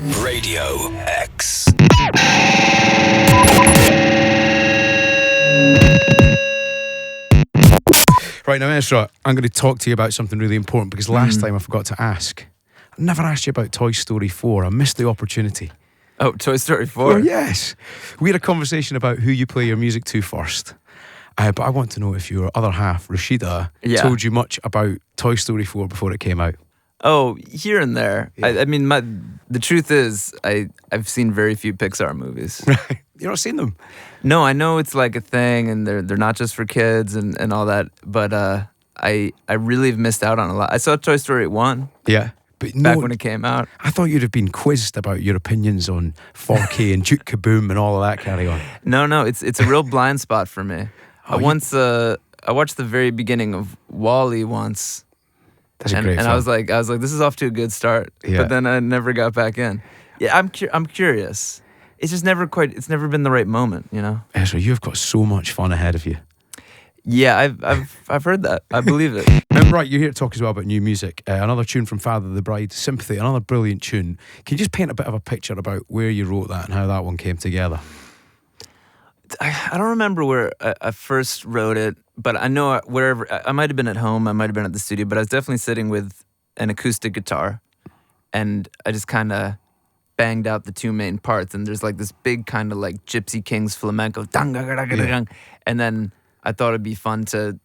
Radio X. Right now, Ezra, I'm going to talk to you about something really important because last time I forgot to ask. I never asked you about Toy Story 4. I missed the opportunity. Oh, Toy Story 4? Well, yes. We had a conversation about who you play your music to first. But I want to know if your other half, Rashida, told you much about Toy Story 4 before it came out. Oh, here and there. Yeah. I mean, the truth is, I've seen very few Pixar movies. Right. You've not seen them? No, I know it's like a thing, and they're not just for kids and all that. But I really have missed out on a lot. I saw Toy Story 1. Yeah. But back when it came out. I thought you'd have been quizzed about your opinions on 4K and Duke Kaboom and all of that carry on. No, it's a real blind spot for me. I watched the very beginning of WALL-E once. That's a great film. And I was like, this is off to a good start. Yeah. But then I never got back in. Yeah, I'm curious. It's just it's never been the right moment, you know? Ezra, you've got so much fun ahead of you. Yeah, I've heard that. I believe it. Right, you're here to talk as well about new music. Another tune from Father the Bride, Sympathy, another brilliant tune. Can you just paint a bit of a picture about where you wrote that and how that one came together? I don't remember where I first wrote it, but I know wherever. I might have been at home, I might have been at the studio, but I was definitely sitting with an acoustic guitar, and I just kind of banged out the two main parts, and there's like this big kind of like Gypsy Kings flamenco, and then I thought it'd be fun to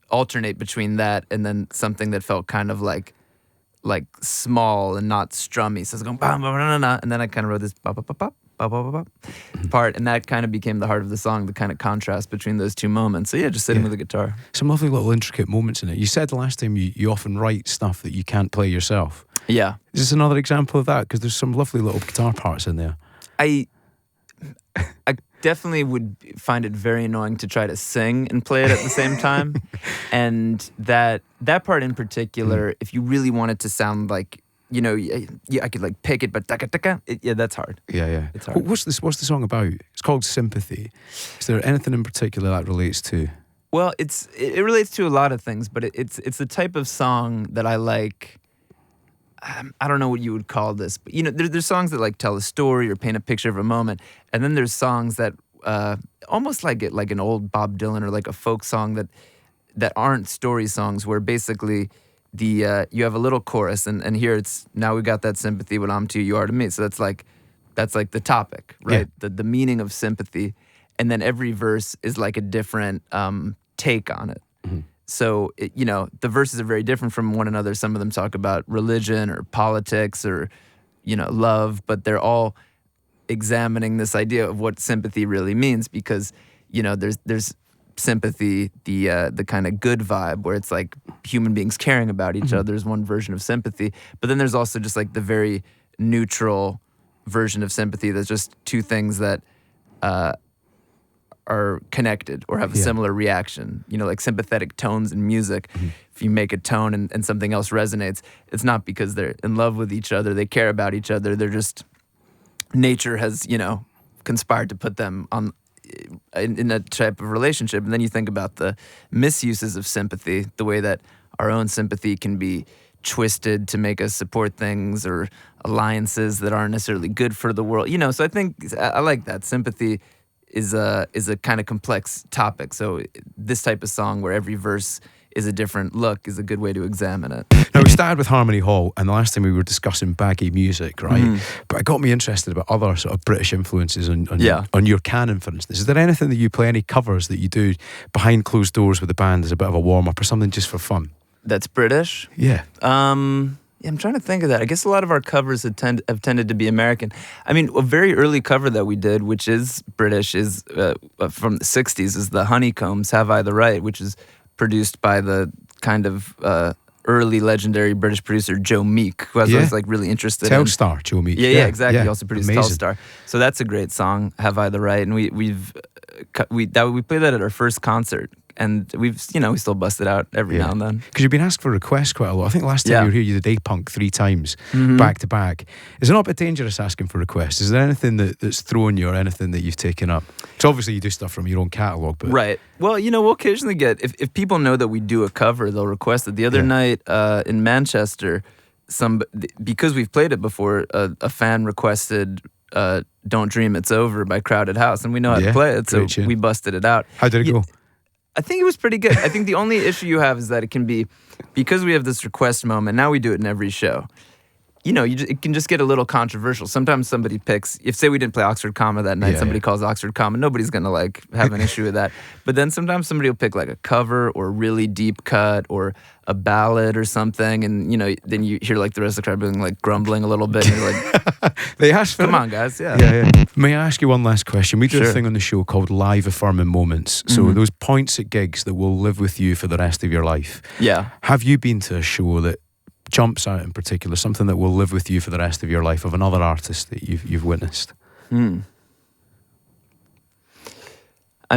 alternate between that and then something that felt kind of like small and not strummy. So I was going bam, bam, bam, bam, and then I kind of wrote this bop, bop, bop, bop, bop, bop, bop, part, and that kind of became the heart of the song, the kind of contrast between those two moments. So yeah, just sitting with the guitar. Some lovely little intricate moments in it. You said last time you often write stuff that you can't play yourself. Yeah. Is this another example of that? Because there's some lovely little guitar parts in there. I definitely would find it very annoying to try to sing and play it at the same time. And that part in particular, if you really want it to sound like, you know, I could like pick it, but that's hard. Yeah. It's hard. What's the song about? It's called Sympathy. Is there anything in particular that relates to? Well, it relates to a lot of things, but it's the type of song that I like. I don't know what you would call this, but you know, there's songs that like tell a story or paint a picture of a moment, and then there's songs that almost like an old Bob Dylan or like a folk song that aren't story songs, where basically you have a little chorus, and here it's now we got that sympathy, what I'm to you, you are to me. So that's like the topic, right? Yeah. The meaning of sympathy, and then every verse is like a different take on it. Mm-hmm. So, the verses are very different from one another. Some of them talk about religion or politics or, love, but they're all examining this idea of what sympathy really means, because, there's sympathy, the kind of good vibe where it's like human beings caring about each other is one version of sympathy. But then there's also just like the very neutral version of sympathy. There's just two things that are connected or have a similar reaction, like sympathetic tones in music. If you make a tone and something else resonates, it's not because they're in love with each other, they care about each other, they're just, nature has, conspired to put them on in a type of relationship. And then you think about the misuses of sympathy, the way that our own sympathy can be twisted to make us support things or alliances that aren't necessarily good for the world. So I think I like that. Sympathy is a kind of complex topic. So this type of song where every verse is a different look is a good way to examine it. Now, we started with Harmony Hall, and the last time we were discussing baggy music, right? But it got me interested about other sort of British influences on your canon, for instance. Is there anything that you play, any covers that you do behind closed doors with the band as a bit of a warm-up or something just for fun? That's British? Yeah. I'm trying to think of that. I guess a lot of our covers have tended to be American. I mean, a very early cover that we did, which is British, is from the 60s, is the Honeycombs, Have I the Right, which is produced by the kind of early legendary British producer Joe Meek, who I was always like really interested in. Telstar, Joe Meek. Yeah, exactly. He also produced Amazing. Telstar. So that's a great song, Have I the Right, and we played that at our first concert. And we still bust it out every now and then. Because you've been asked for requests quite a lot. I think last time you were here, you did Egg Punk 3 times, back to back. Is it not a bit dangerous asking for requests? Is there anything that's thrown you or anything that you've taken up? Because obviously you do stuff from your own catalogue. But right. Well, we'll occasionally get, if people know that we do a cover, they'll request it. The other night in Manchester, because we've played it before, a fan requested "Don't Dream It's Over" by Crowded House, and we know how to play it, so we busted it out. How did it go? I think it was pretty good. I think the only issue you have is that it can be, because we have this request moment, now we do it in every show. It can just get a little controversial. Sometimes somebody picks, if say we didn't play Oxford Comma that night, somebody calls Oxford Comma, nobody's going to have an issue with that. But then sometimes somebody will pick a cover or a really deep cut or a ballad or something, and then you hear the rest of the crowd being grumbling a little bit, and you're like, they asked for come on guys, yeah. May I ask you one last question? We do a thing on the show called Live Affirming Moments. So those points at gigs that will live with you for the rest of your life. Yeah. Have you been to a show that jumps out in particular, something that will live with you for the rest of your life, of another artist that you've witnessed? I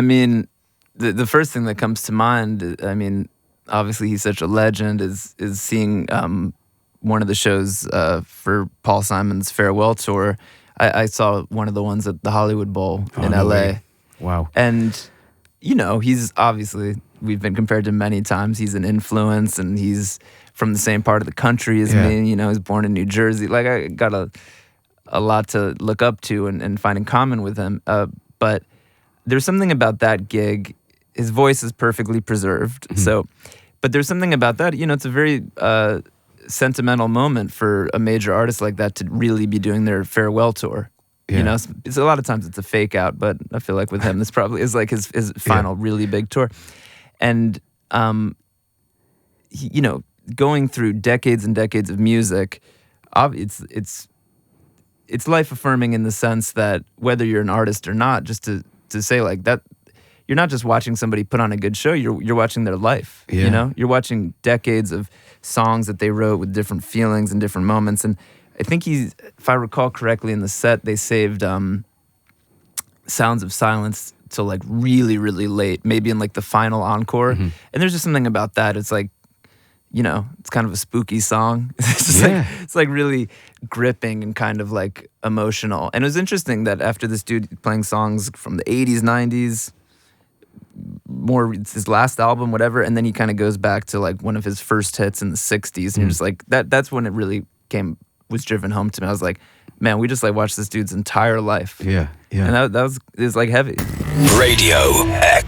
mean, the first thing that comes to mind, obviously he's such a legend, is seeing one of the shows for Paul Simon's farewell tour. I saw one of the ones at the Hollywood Bowl in LA. Way. Wow. And he's obviously, we've been compared to many times. He's an influence, and he's from the same part of the country as me. He's born in New Jersey. I got a lot to look up to and find in common with him. But there's something about that gig. His voice is perfectly preserved. But there's something about that. It's a very sentimental moment for a major artist like that to really be doing their farewell tour. Yeah. It's a lot of times it's a fake out, but I feel like with him, this probably is his final really big tour. And, going through decades and decades of music, it's life affirming in the sense that whether you're an artist or not, just to say that, you're not just watching somebody put on a good show, you're watching their life. You're watching decades of songs that they wrote with different feelings and different moments. And I think if I recall correctly, in the set they saved Sounds of Silence till really, really late, maybe in the final encore. And there's just something about that. It's it's kind of a spooky song. It's just it's really gripping and kind of emotional. And it was interesting that after this dude playing songs from the 80s, 90s, more it's his last album, whatever, and then he kind of goes back to one of his first hits in the 60s, and you're just that's when it really was driven home to me. I was like, man, we just watched this dude's entire life. Yeah. And it was heavy. Radio X.